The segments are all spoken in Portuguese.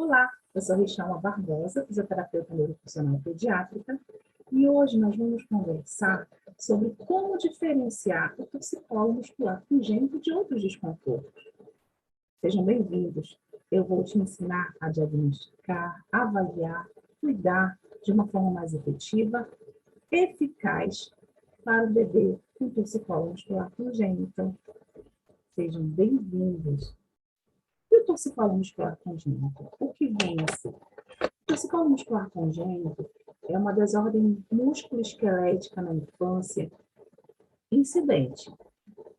Olá, eu sou Richelma Barbosa, fisioterapeuta neurofuncional pediátrica, e hoje nós vamos conversar sobre como diferenciar o torcicolo muscular congênito de outros desconfortos. Sejam bem-vindos. Eu vou te ensinar a diagnosticar, avaliar, cuidar de uma forma mais efetiva, eficaz para o bebê com torcicolo muscular congênito. Sejam bem-vindos. E o torcicolo muscular congênito? O que vem a ser? O torcicolo muscular congênito é uma desordem musculoesquelética na infância incidente,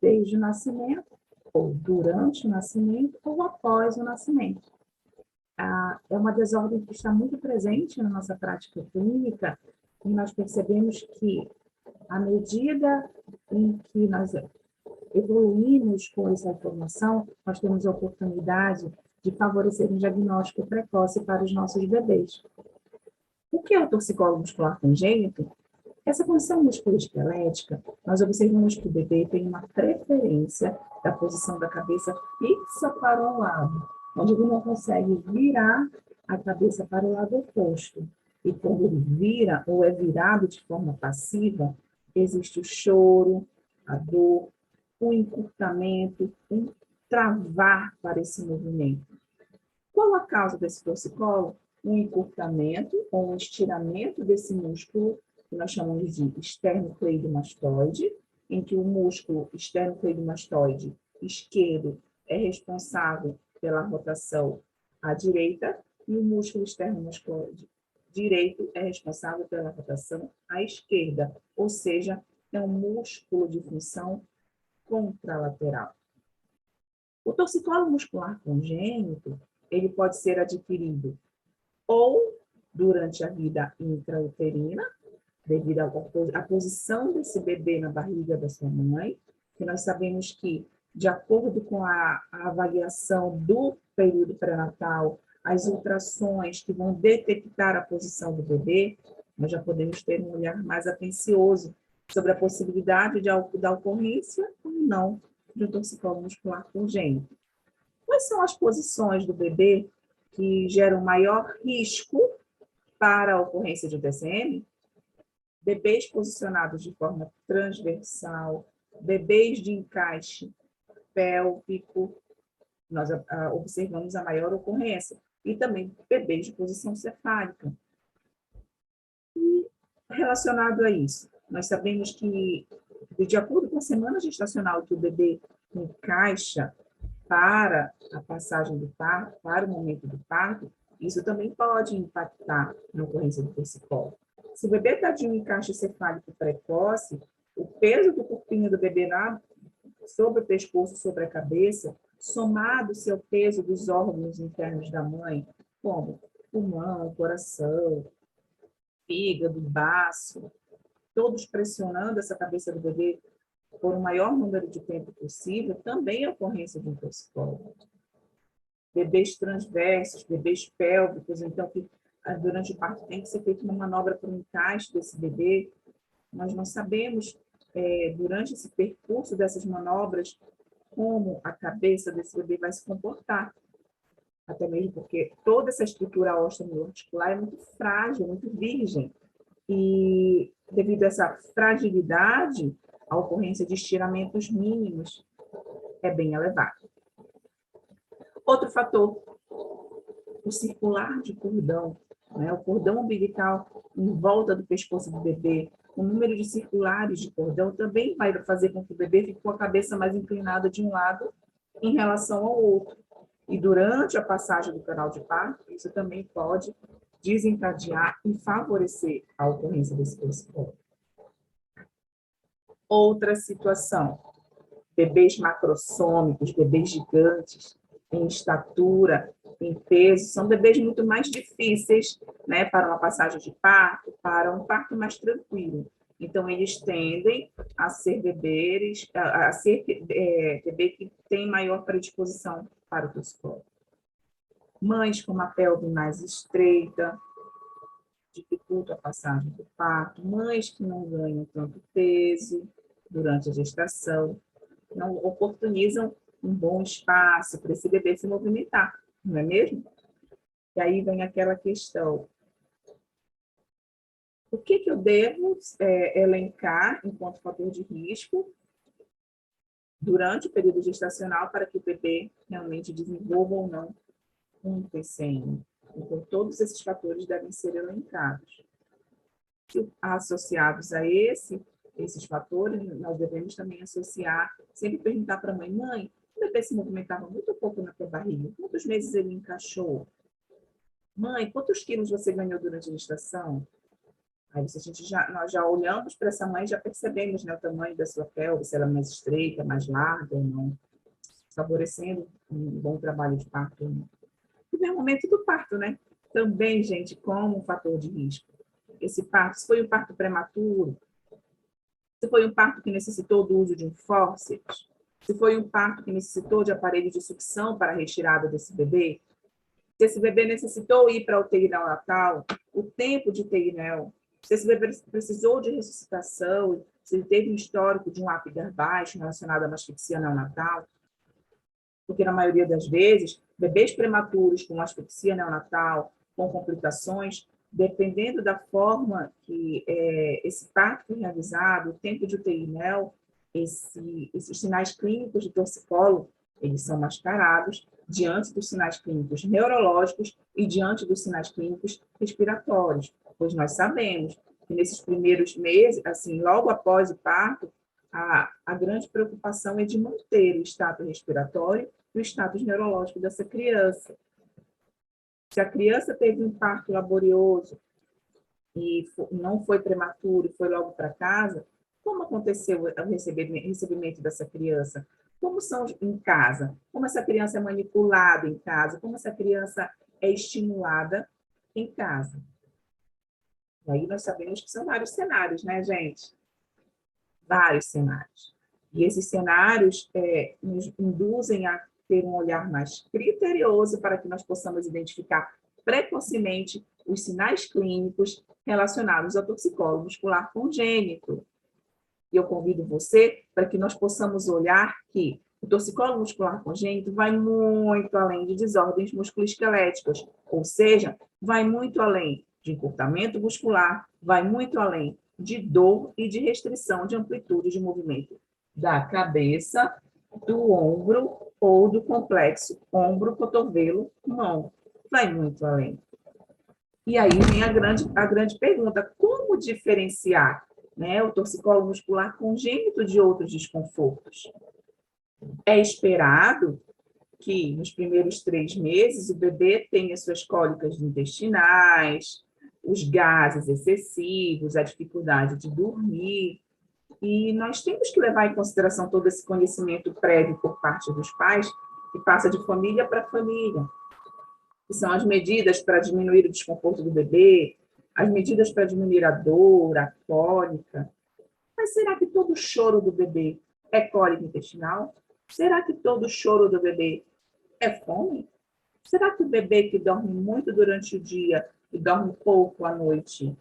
desde o nascimento, ou durante o nascimento, ou após o nascimento. É uma desordem que está muito presente na nossa prática clínica e nós percebemos que, à medida em que nós evoluímos com essa informação, nós temos a oportunidade de favorecer um diagnóstico precoce para os nossos bebês. O que é o torcicolo muscular congênito? Essa condição musculoesquelética, nós observamos que o bebê tem uma preferência da posição da cabeça fixa para um lado, onde ele não consegue virar a cabeça para o lado oposto. E quando ele vira ou é virado de forma passiva, existe o choro, a dor, o encurtamento, um travar para esse movimento. Qual a causa desse torcicolo? Um encurtamento ou um estiramento desse músculo, que nós chamamos de esternocleidomastoide, em que o músculo esternocleidomastoide esquerdo é responsável pela rotação à direita e o músculo esternomastoide direito é responsável pela rotação à esquerda, ou seja, é um músculo de função contralateral. O torcicolo muscular congênito, ele pode ser adquirido ou durante a vida intrauterina, devido à posição desse bebê na barriga da sua mãe, que nós sabemos que, de acordo com a avaliação do período pré-natal, as ultrassons que vão detectar a posição do bebê, nós já podemos ter um olhar mais atencioso sobre a possibilidade da ocorrência ou não de um torcicolo muscular congênito. Quais são as posições do bebê que geram maior risco para a ocorrência de um TCM? Bebês posicionados de forma transversal, bebês de encaixe pélvico, nós observamos a maior ocorrência, e também bebês de posição cefálica. E relacionado a isso, nós sabemos que, de acordo com a semana gestacional que o bebê encaixa para a passagem do parto, para o momento do parto, isso também pode impactar na ocorrência do torcicolo. Se o bebê está de um encaixe cefálico precoce, o peso do corpinho do bebê sobre o pescoço, sobre a cabeça, somado-se ao peso dos órgãos internos da mãe, como pulmão, coração, fígado, baço, todos pressionando essa cabeça do bebê por um maior número de tempo possível, também é ocorrência de um torcicolo. Bebês transversos, bebês pélvicos, então, que durante o parto tem que ser feita uma manobra para o encaixe desse bebê. Nós não sabemos, durante esse percurso dessas manobras, como a cabeça desse bebê vai se comportar. Até mesmo porque toda essa estrutura ósseo-articular é muito frágil, muito virgem. E, devido a essa fragilidade, a ocorrência de estiramentos mínimos é bem elevada. Outro fator, o circular de cordão, né? O cordão umbilical em volta do pescoço do bebê, o número de circulares de cordão também vai fazer com que o bebê fique com a cabeça mais inclinada de um lado em relação ao outro. E durante a passagem do canal de parto, isso também pode desencadear e favorecer a ocorrência desse torcicolo. Outra situação, bebês macrossômicos, bebês gigantes, em estatura, em peso, são bebês muito mais difíceis, né, para uma passagem de parto, para um parto mais tranquilo. Então, eles tendem a ser bebês que têm maior predisposição para o torcicolo. Mães com uma pelve mais estreita, dificulta a passagem do parto. Mães que não ganham tanto peso durante a gestação, não oportunizam um bom espaço para esse bebê se movimentar, não é mesmo? E aí vem aquela questão: o que eu devo elencar enquanto fator de risco durante o período gestacional para que o bebê realmente desenvolva ou não um TCM? Então, todos esses fatores devem ser elencados. Associados a esses fatores, nós devemos também associar, sempre perguntar para a mãe: mãe, o bebê se movimentava muito pouco na tua barriga, quantos meses ele encaixou? Mãe, quantos quilos você ganhou durante a gestação? Aí nós já olhamos para essa mãe, já percebemos, né, o tamanho da sua pelve, se ela é mais estreita, mais larga ou não, favorecendo um bom trabalho de parto ou não. E vem o momento do parto, né? Também, gente, como um fator de risco. Esse parto, se foi um parto prematuro, se foi um parto que necessitou do uso de um fórceps, se foi um parto que necessitou de aparelho de sucção para a retirada desse bebê, se esse bebê necessitou ir para a UTI neonatal, o tempo de UTI neo, se esse bebê precisou de ressuscitação, se ele teve um histórico de um Apgar baixo relacionado a uma asfixia neonatal, porque na maioria das vezes, bebês prematuros com asfixia neonatal, com complicações, dependendo da forma que esse parto foi realizado, o tempo de UTI neo, esses sinais clínicos de torcicolo, eles são mascarados diante dos sinais clínicos neurológicos e diante dos sinais clínicos respiratórios, pois nós sabemos que nesses primeiros meses, assim, logo após o parto, a grande preocupação é de manter o status respiratório e o status neurológico dessa criança. Se a criança teve um parto laborioso e não foi prematuro e foi logo para casa, como aconteceu o recebimento dessa criança? Como são em casa? Como essa criança é manipulada em casa? Como essa criança é estimulada em casa? E aí nós sabemos que são vários cenários, né, gente? Vários cenários. E esses cenários nos induzem a ter um olhar mais criterioso para que nós possamos identificar precocemente os sinais clínicos relacionados ao torcicolo muscular congênito. E eu convido você para que nós possamos olhar que o torcicolo muscular congênito vai muito além de desordens musculoesqueléticas, ou seja, vai muito além de encurtamento muscular, vai muito além de dor e de restrição de amplitude de movimento da cabeça, do ombro ou do complexo ombro, cotovelo, mão. Vai muito além. E aí vem a grande pergunta: como diferenciar, né, o torcicolo muscular congênito de outros desconfortos? É esperado que nos primeiros 3 meses o bebê tenha suas cólicas intestinais, os gases excessivos, a dificuldade de dormir, e nós temos que levar em consideração todo esse conhecimento prévio por parte dos pais, que passa de família para família, que são as medidas para diminuir o desconforto do bebê, as medidas para diminuir a dor, a cólica. Mas será que todo choro do bebê é cólica intestinal? Será que todo choro do bebê é fome? Será que o bebê que dorme muito durante o dia e dorme pouco à noite,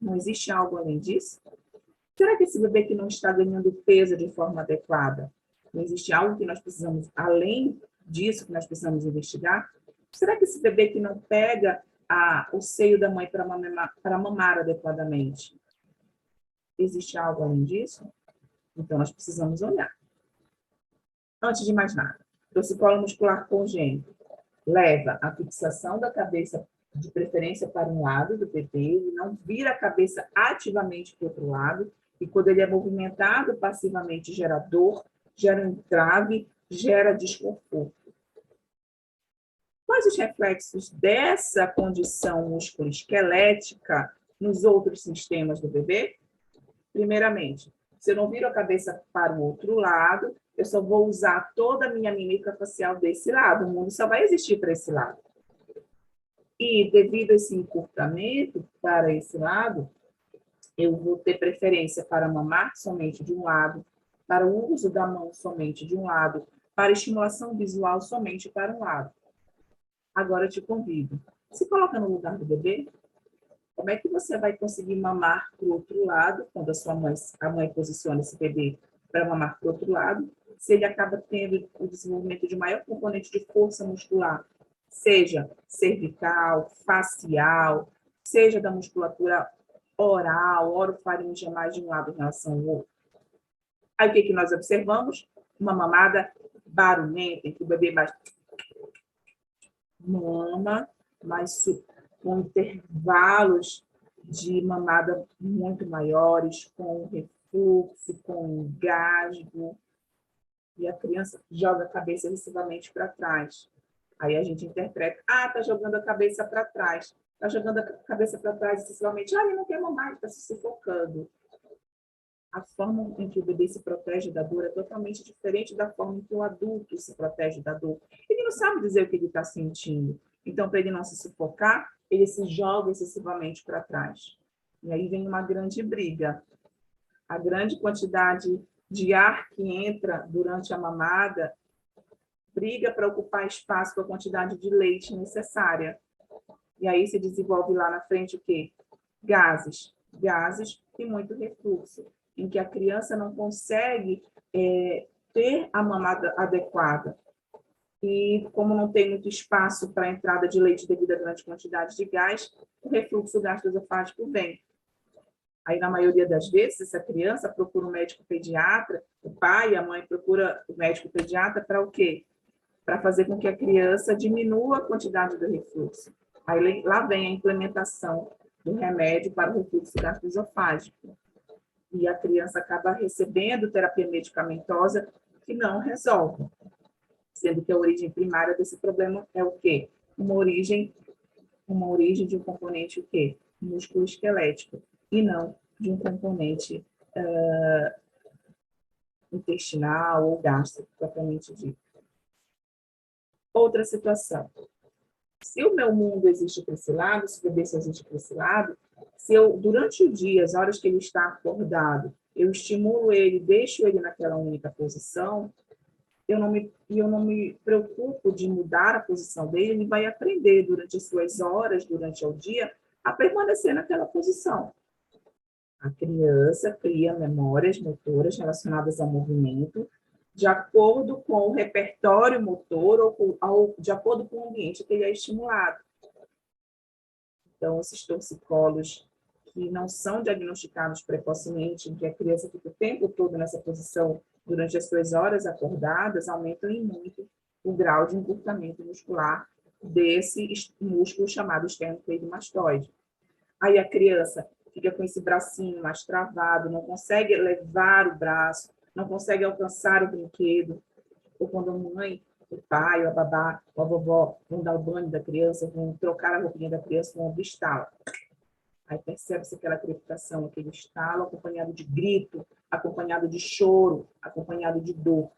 não existe algo além disso? Será que esse bebê que não está ganhando peso de forma adequada, não existe algo que nós precisamos, além disso, que nós precisamos investigar? Será que esse bebê que não pega o seio da mãe para mamar adequadamente, existe algo além disso? Então, nós precisamos olhar. Antes de mais nada, o torcicolo muscular congênito leva à fixação da cabeça, de preferência para um lado do bebê, ele não vira a cabeça ativamente para o outro lado, e quando ele é movimentado passivamente, gera dor, gera entrave, gera desconforto. Quais os reflexos dessa condição musculoesquelética nos outros sistemas do bebê? Primeiramente, se eu não viro a cabeça para o outro lado, eu só vou usar toda a minha mímica facial desse lado, o mundo só vai existir para esse lado. E devido a esse encurtamento para esse lado, eu vou ter preferência para mamar somente de um lado, para o uso da mão somente de um lado, para estimulação visual somente para um lado. Agora eu te convido, se coloca no lugar do bebê. Como é que você vai conseguir mamar para o outro lado, quando a mãe posiciona esse bebê para mamar para o outro lado, se ele acaba tendo o desenvolvimento de maior componente de força muscular, seja cervical, facial, seja da musculatura oral, orofaríngea mais de um lado em relação ao outro. Aí o que nós observamos? Uma mamada barulhenta, em que o bebê mama, mas com intervalos de mamada muito maiores, com refluxo, com engasgo, e a criança joga a cabeça excessivamente para trás. Aí a gente interpreta, está jogando a cabeça para trás. Está jogando a cabeça para trás excessivamente. Ele não quer mamar, ele está se sufocando. A forma em que o bebê se protege da dor é totalmente diferente da forma em que o adulto se protege da dor. Ele não sabe dizer o que ele está sentindo. Então, para ele não se sufocar, ele se joga excessivamente para trás. E aí vem uma grande briga. A grande quantidade de ar que entra durante a mamada briga para ocupar espaço com a quantidade de leite necessária. E aí se desenvolve lá na frente o quê? Gases e muito refluxo, em que a criança não consegue ter a mamada adequada. E como não tem muito espaço para a entrada de leite devido à grande quantidade de gás, o refluxo gastroesofágico vem. Aí, na maioria das vezes, essa criança procura um médico pediatra, o pai e a mãe procuram o médico pediatra para o quê? Para fazer com que a criança diminua a quantidade do refluxo. Aí lá vem a implementação do remédio para o refluxo gastroesofágico. E a criança acaba recebendo terapia medicamentosa que não resolve. Sendo que a origem primária desse problema é o quê? Uma origem de um componente o quê? Músculo esquelético, e não de um componente intestinal ou gástrico, propriamente dito. Outra situação. Se o meu mundo existe para esse lado, se o bebê só existe para esse lado, se eu, durante o dia, as horas que ele está acordado, eu estimulo ele, deixo ele naquela única posição, eu não me preocupo de mudar a posição dele, ele vai aprender durante as suas horas, durante o dia, a permanecer naquela posição. A criança cria memórias motoras relacionadas ao movimento, de acordo com o repertório motor ou de acordo com o ambiente que ele é estimulado. Então, esses torcicolos que não são diagnosticados precocemente, em que a criança fica o tempo todo nessa posição durante as suas horas acordadas, aumentam em muito o grau de encurtamento muscular desse músculo chamado esternocleidomastoide. Aí a criança fica com esse bracinho mais travado, não consegue levar o braço, não consegue alcançar o brinquedo. Ou quando a mãe, o pai, ou a babá, ou a vovó vão dar o banho da criança, vão trocar a roupinha da criança, vão abrir estalo. Aí percebe-se aquela crepitação, aquele estalo acompanhado de grito, acompanhado de choro, acompanhado de dor.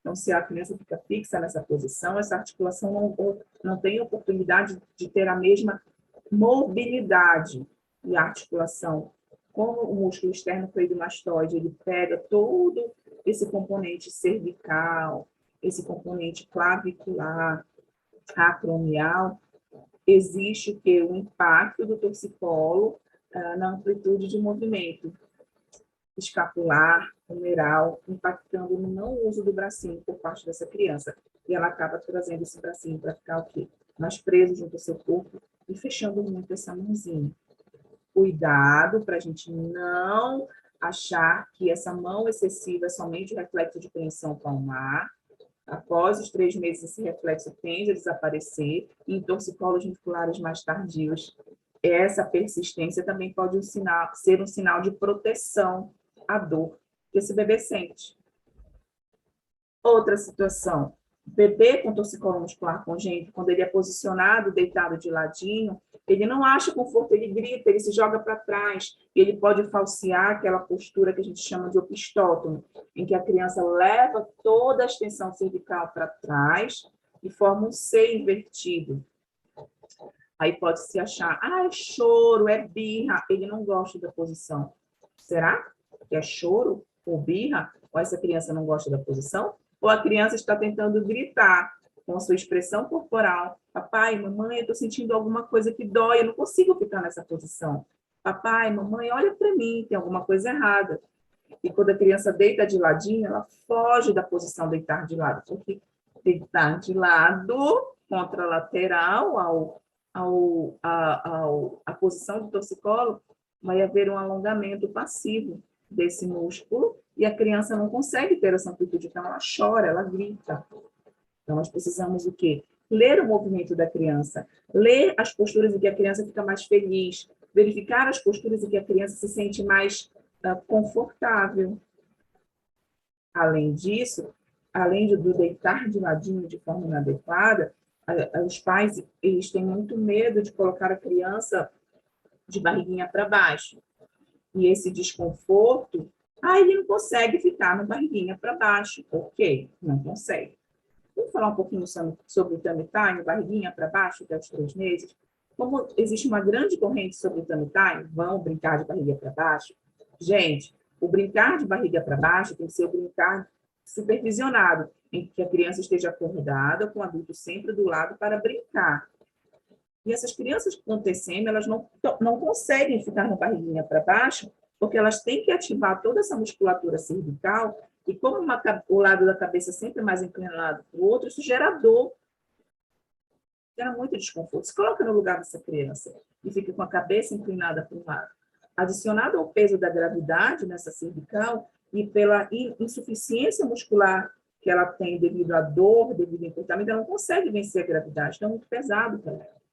Então, se a criança fica fixa nessa posição, essa articulação não tem oportunidade de ter a mesma mobilidade e articulação. Como o músculo esternocleidomastoide, ele pega todo esse componente cervical, esse componente clavicular, acromial, existe o que? O impacto do torcicolo na amplitude de movimento escapular, humeral, impactando no não uso do bracinho por parte dessa criança. E ela acaba trazendo esse bracinho para ficar o quê? Mais preso junto ao seu corpo e fechando muito essa mãozinha. Cuidado para a gente não achar que essa mão excessiva é somente o reflexo de tensão palmar. Após os 3 meses, esse reflexo tende a desaparecer, e em torcicolos musculares mais tardios, essa persistência também pode ser um sinal de proteção à dor que esse bebê sente. Outra situação, bebê com torcicolo muscular congênito, quando ele é posicionado, deitado de ladinho, ele não acha conforto, ele grita, ele se joga para trás, ele pode falsear aquela postura que a gente chama de opistótomo, em que a criança leva toda a extensão cervical para trás e forma um C invertido. Aí pode-se achar, é choro, é birra, ele não gosta da posição. Será que é choro ou birra? Ou essa criança não gosta da posição? Ou a criança está tentando gritar com a sua expressão corporal: papai, mamãe, eu estou sentindo alguma coisa que dói, eu não consigo ficar nessa posição. Papai, mamãe, olha para mim, tem alguma coisa errada. E quando a criança deita de ladinho, ela foge da posição deitar de lado, porque deitar de lado contralateral à posição do torcicolo, vai haver um alongamento passivo desse músculo e a criança não consegue ter essa amplitude, então ela chora, ela grita. Então, nós precisamos o quê? Ler o movimento da criança, ler as posturas em que a criança fica mais feliz, verificar as posturas em que a criança se sente mais confortável. Além disso, além do deitar de ladinho de forma inadequada, os pais eles têm muito medo de colocar a criança de barriguinha para baixo. E esse desconforto, ele não consegue ficar na barriguinha para baixo. Ok, não consegue. Vamos falar um pouquinho sobre o tummy time, barriguinha para baixo, até os 3 meses? Como existe uma grande corrente sobre o tummy time, vão brincar de barriga para baixo? Gente, o brincar de barriga para baixo tem que ser o brincar supervisionado, em que a criança esteja acordada, com o adulto sempre do lado para brincar. E essas crianças com TCM, elas não conseguem ficar na barriguinha para baixo, porque elas têm que ativar toda essa musculatura cervical, e como o lado da cabeça sempre é mais inclinado para o outro, isso gera dor, gera muito desconforto. Se coloca no lugar dessa criança e fica com a cabeça inclinada para um lado. Adicionado ao peso da gravidade nessa cervical e pela insuficiência muscular que ela tem devido à dor, devido ao encurtamento, ela não consegue vencer a gravidade, então é muito pesado para ela.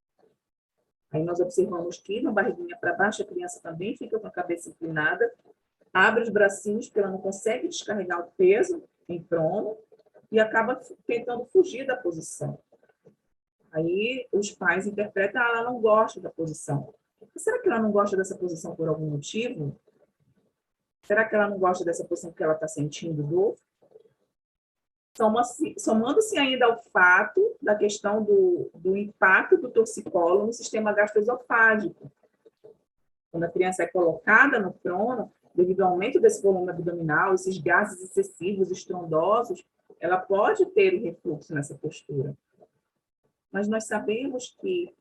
Aí nós observamos que na barriguinha para baixo a criança também fica com a cabeça inclinada, abre os bracinhos porque ela não consegue descarregar o peso em prono e acaba tentando fugir da posição. Aí os pais interpretam, ela não gosta da posição. Mas será que ela não gosta dessa posição por algum motivo? Será que ela não gosta dessa posição porque ela está sentindo dor? Somando-se ainda ao fato da questão do impacto do torcicolo no sistema gastroesofágico. Quando a criança é colocada no prono, devido ao aumento desse volume abdominal, esses gases excessivos, estrondosos, ela pode ter o refluxo nessa postura. Mas nós sabemos que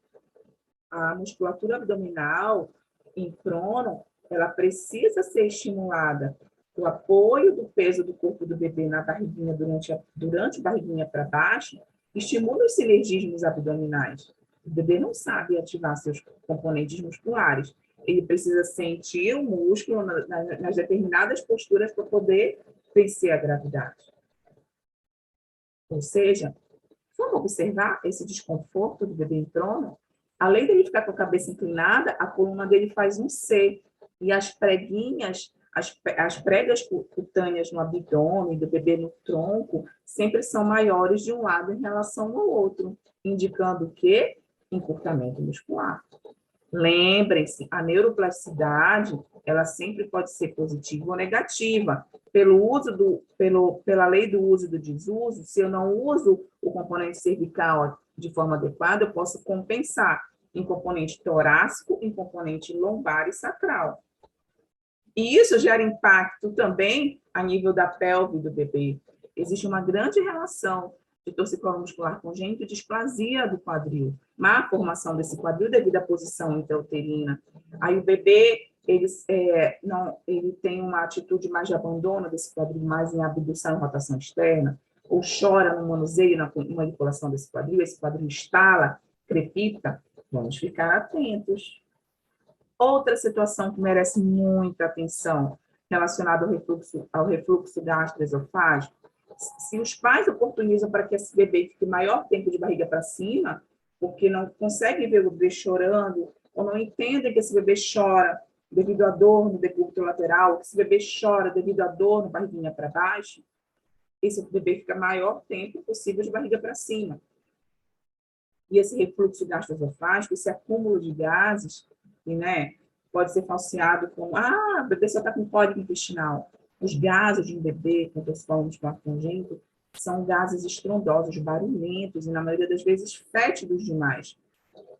a musculatura abdominal em prono, ela precisa ser estimulada. O apoio do peso do corpo do bebê na barriguinha durante a barriguinha para baixo estimula os sinergismos abdominais. O bebê não sabe ativar seus componentes musculares. Ele precisa sentir o músculo nas determinadas posturas para poder vencer a gravidade. Ou seja, vamos observar esse desconforto do bebê em prono? Além dele ficar com a cabeça inclinada, a coluna dele faz um C. E as preguinhas, as pregas cutâneas no abdômen, do bebê no tronco, sempre são maiores de um lado em relação ao outro, indicando o quê? Encurtamento muscular. Lembrem-se, a neuroplasticidade, ela sempre pode ser positiva ou negativa. Pela lei do uso e do desuso, se eu não uso o componente cervical de forma adequada, eu posso compensar em componente torácico, em componente lombar e sacral. E isso gera impacto também a nível da pelve do bebê. Existe uma grande relação de torcicolo muscular congênito e displasia do quadril, má formação desse quadril devido à posição intrauterina. Aí o bebê, ele tem uma atitude mais de abandono desse quadril, mais em abdução e rotação externa, ou chora no manuseio, na manipulação desse quadril, esse quadril estala, crepita. Vamos ficar atentos. Outra situação que merece muita atenção relacionada ao refluxo gastroesofágico, se os pais oportunizam para que esse bebê fique maior tempo de barriga para cima, porque não conseguem ver o bebê chorando, ou não entendem que esse bebê chora devido à dor no decúbito lateral, que esse bebê chora devido à dor no barriguinha para baixo, esse bebê fica maior tempo possível de barriga para cima. E esse refluxo gastroesofágico, esse acúmulo de gases, né, pode ser falseado com, o bebê só está com cólica intestinal. Os gases de um bebê com torcicolo muscular congênito são gases estrondosos, barulhentos e, na maioria das vezes, fétidos demais.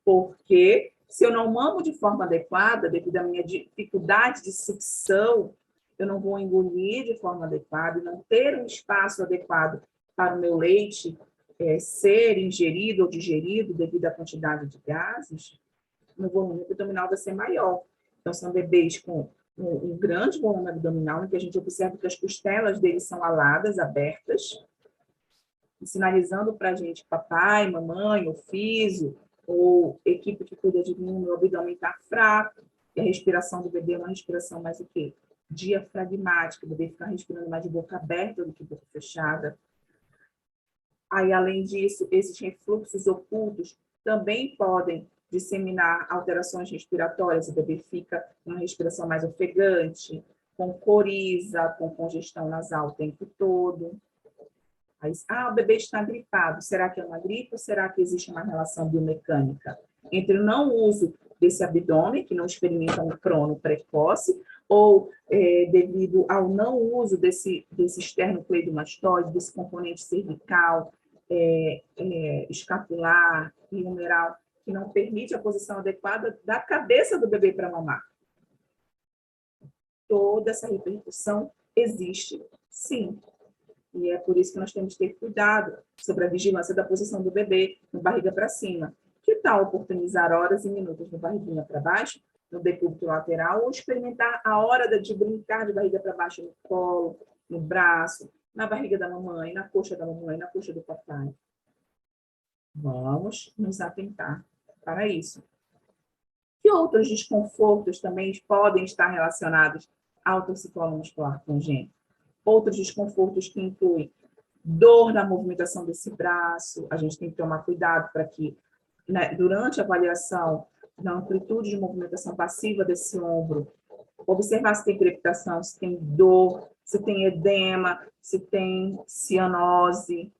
Porque se eu não mamo de forma adequada, devido à minha dificuldade de sucção, eu não vou engolir de forma adequada, não ter um espaço adequado para o meu leite ser ingerido ou digerido devido à quantidade de gases, o volume abdominal vai ser maior. Então, são bebês com um grande volume abdominal, em que a gente observa que as costelas deles são aladas, abertas, sinalizando para a gente, papai, mamãe, o físio, ou equipe que cuida de mim, o abdômen está fraco, e a respiração do bebê é uma respiração mais o quê? Diafragmática, o bebê fica respirando mais de boca aberta do que boca fechada. Aí, além disso, esses refluxos ocultos também podem disseminar alterações respiratórias, o bebê fica com uma respiração mais ofegante, com coriza, com congestão nasal o tempo todo. Aí, o bebê está gripado, será que é uma gripe ou será que existe uma relação biomecânica entre o não uso desse abdômen, que não experimenta um crono precoce, ou devido ao não uso desse esternocleidomastoide, desse componente cervical, escapular e humeral, que não permite a posição adequada da cabeça do bebê para mamar. Toda essa repercussão existe, sim. E é por isso que nós temos que ter cuidado sobre a vigilância da posição do bebê, no barriga para cima. Que tal oportunizar horas e minutos no barriguinha para baixo, no decúbito lateral, ou experimentar a hora de brincar de barriga para baixo no colo, no braço, na barriga da mamãe, na coxa da mamãe, na coxa do papai? Vamos nos atentar para isso. Que outros desconfortos também podem estar relacionados ao torcicolo muscular congênito? Outros desconfortos que incluem dor na movimentação desse braço, a gente tem que tomar cuidado para que, né, durante a avaliação da amplitude de movimentação passiva desse ombro, observar se tem crepitação, se tem dor, se tem edema, se tem cianose,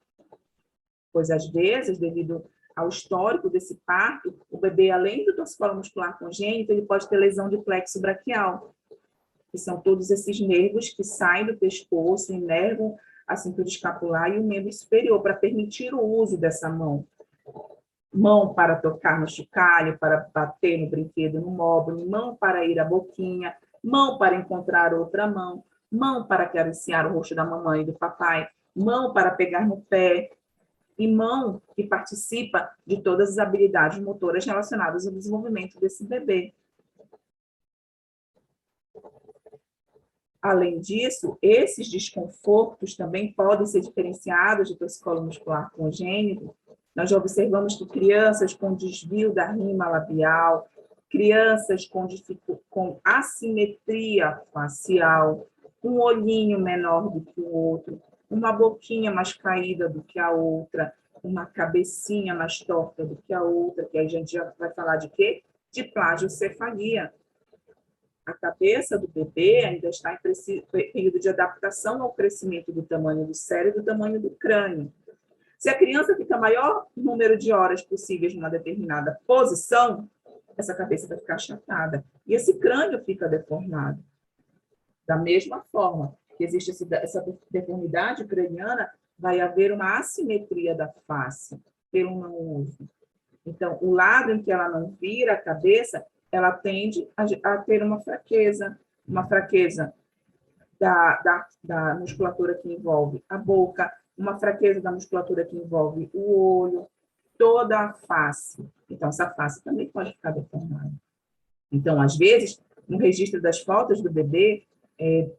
pois às vezes, devido ao histórico desse parto, o bebê, além do torcicolo muscular congênito, ele pode ter lesão de plexo braquial, que são todos esses nervos que saem do pescoço, inervam a cintura escapular e o membro superior, para permitir o uso dessa mão. Mão para tocar no chocalho, para bater no brinquedo, no móvel, mão para ir à boquinha, mão para encontrar outra mão, mão para acariciar o rosto da mamãe e do papai, mão para pegar no pé, e mão que participa de todas as habilidades motoras relacionadas ao desenvolvimento desse bebê. Além disso, esses desconfortos também podem ser diferenciados do torcicolo muscular congênito. Nós já observamos que crianças com desvio da rima labial, crianças com assimetria facial, um olhinho menor do que o outro, uma boquinha mais caída do que a outra, uma cabecinha mais torta do que a outra, que a gente já vai falar de quê? De plagiocefalia. A cabeça do bebê ainda está em período de adaptação ao crescimento do tamanho do cérebro e do tamanho do crânio. Se a criança fica maior número de horas possíveis numa determinada posição, essa cabeça vai ficar achatada e esse crânio fica deformado. Da mesma forma que existe essa deformidade craniana, vai haver uma assimetria da face pelo não uso. Então, o lado em que ela não vira a cabeça, ela tende a ter uma fraqueza da musculatura que envolve a boca, uma fraqueza da musculatura que envolve o olho, toda a face. Então, essa face também pode ficar deformada. Então, às vezes, no registro das fotos do bebê,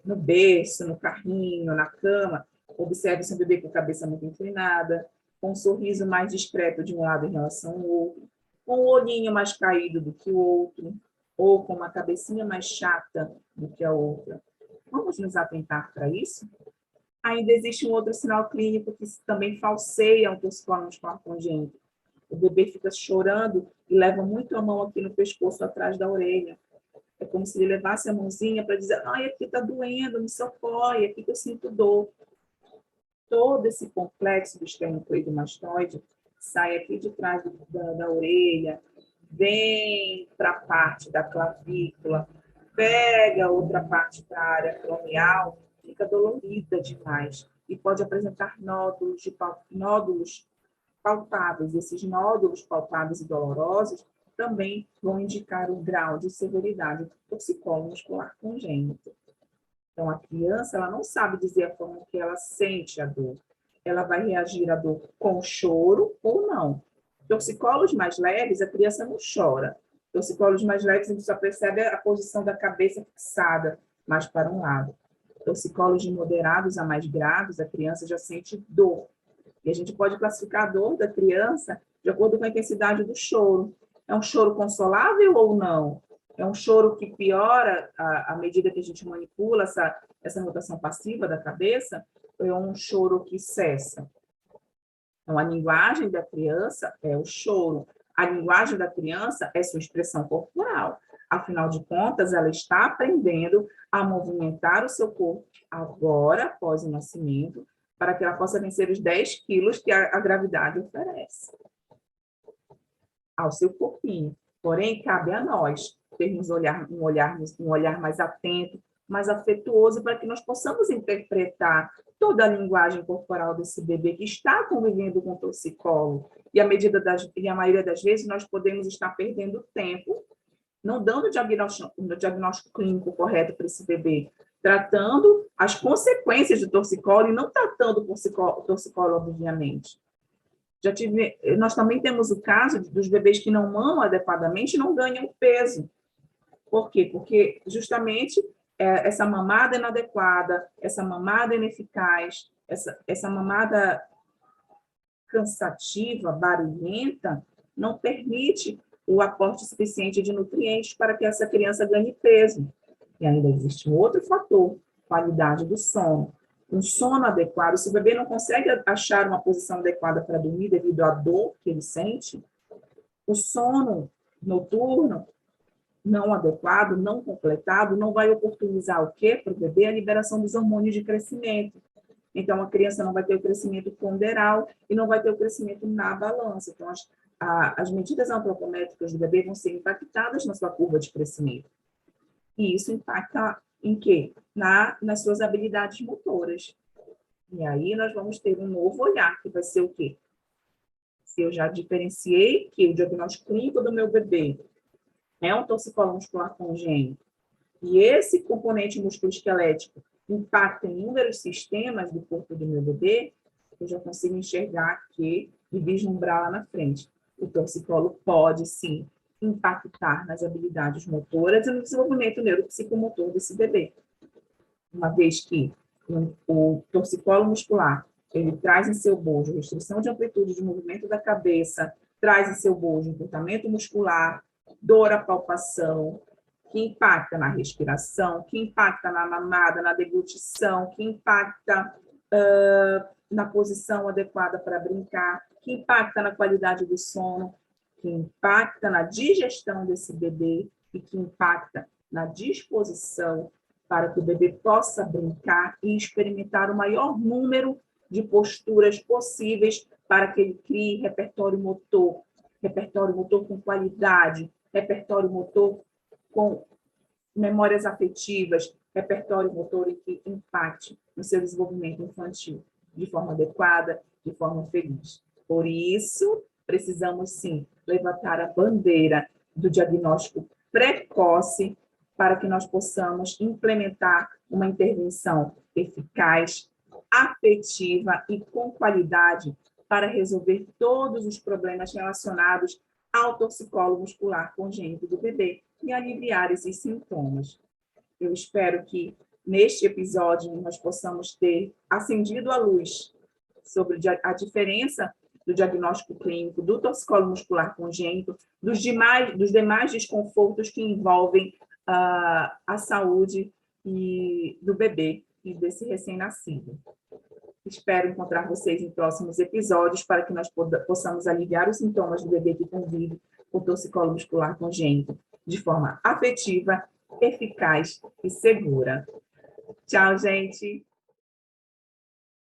no berço, no carrinho, na cama, observe-se um bebê com a cabeça muito inclinada, com um sorriso mais discreto de um lado em relação ao outro, com o olhinho mais caído do que o outro, ou com uma cabecinha mais chata do que a outra. Vamos nos atentar para isso? Ainda existe um outro sinal clínico que também falseia um torcicolo muscular congênito. O bebê fica chorando e leva muito a mão aqui no pescoço, atrás da orelha. É como se ele levasse a mãozinha para dizer, ai, aqui está doendo, me socorre, aqui que eu sinto dor. Todo esse complexo do esternocleidomastoide sai aqui de trás da orelha, vem para a parte da clavícula, pega outra parte da área cranial, fica dolorida demais e pode apresentar nódulos palpáveis. Esses nódulos palpáveis e dolorosos também vão indicar o grau de severidade do torcicolo muscular congênito. Então, a criança ela não sabe dizer a forma que ela sente a dor. Ela vai reagir à dor com choro ou não. Torcicolos mais leves, a criança não chora. Torcicolos mais leves, a gente só percebe a posição da cabeça fixada mais para um lado. Torcicolos de moderados a mais graves, a criança já sente dor. E a gente pode classificar a dor da criança de acordo com a intensidade do choro. É um choro consolável ou não? É um choro que piora à medida que a gente manipula essa rotação passiva da cabeça? Ou é um choro que cessa? Então, a linguagem da criança é o choro. A linguagem da criança é sua expressão corporal. Afinal de contas, ela está aprendendo a movimentar o seu corpo agora, após o nascimento, para que ela possa vencer os 10 quilos que a gravidade oferece ao seu corpinho. Porém, cabe a nós termos um olhar mais atento, mais afetuoso, para que nós possamos interpretar toda a linguagem corporal desse bebê que está convivendo com o torcicolo. E a maioria das vezes nós podemos estar perdendo tempo, não dando o diagnóstico clínico correto para esse bebê, tratando as consequências do torcicolo e não tratando o torcicolo, obviamente. Nós também temos o caso dos bebês que não mamam adequadamente e não ganham peso. Por quê? Porque justamente essa mamada inadequada, essa mamada ineficaz, essa mamada cansativa, barulhenta, não permite o aporte suficiente de nutrientes para que essa criança ganhe peso. E ainda existe um outro fator, qualidade do sono. Um sono adequado, se o bebê não consegue achar uma posição adequada para dormir devido à dor que ele sente, o sono noturno não adequado, não completado, não vai oportunizar o quê para o bebê? A liberação dos hormônios de crescimento. Então, a criança não vai ter o crescimento ponderal e não vai ter o crescimento na balança. Então, as medidas antropométricas do bebê vão ser impactadas na sua curva de crescimento. E isso impacta em quê? Nas suas habilidades motoras. E aí nós vamos ter um novo olhar, que vai ser o quê? Se eu já diferenciei que o diagnóstico clínico do meu bebê é um torcicolo muscular congênito, e esse componente musculoesquelético impacta em inúmeros sistemas do corpo do meu bebê, eu já consigo enxergar aqui e vislumbrar lá na frente. O torcicolo pode, sim, impactar nas habilidades motoras e no desenvolvimento neuropsicomotor desse bebê. Uma vez que o torcicolo muscular, ele traz em seu bojo restrição de amplitude de movimento da cabeça, traz em seu bojo encurtamento muscular, dor à palpação, que impacta na respiração, que impacta na mamada, na deglutição, que impacta na posição adequada para brincar, que impacta na qualidade do sono, que impacta na digestão desse bebê e que impacta na disposição para que o bebê possa brincar e experimentar o maior número de posturas possíveis para que ele crie repertório motor com qualidade, repertório motor com memórias afetivas, repertório motor que impacte no seu desenvolvimento infantil de forma adequada, de forma feliz. Por isso, precisamos, sim, levantar a bandeira do diagnóstico precoce para que nós possamos implementar uma intervenção eficaz, afetiva e com qualidade para resolver todos os problemas relacionados ao torcicolo muscular congênito do bebê e aliviar esses sintomas. Eu espero que, neste episódio, nós possamos ter acendido a luz sobre a diferença do diagnóstico clínico do torcicolo muscular congênito, dos demais desconfortos que envolvem a saúde do bebê e desse recém-nascido. Espero encontrar vocês em próximos episódios para que nós possamos aliviar os sintomas do bebê que convive com o torcicolo muscular congênito de forma afetiva, eficaz e segura. Tchau, gente!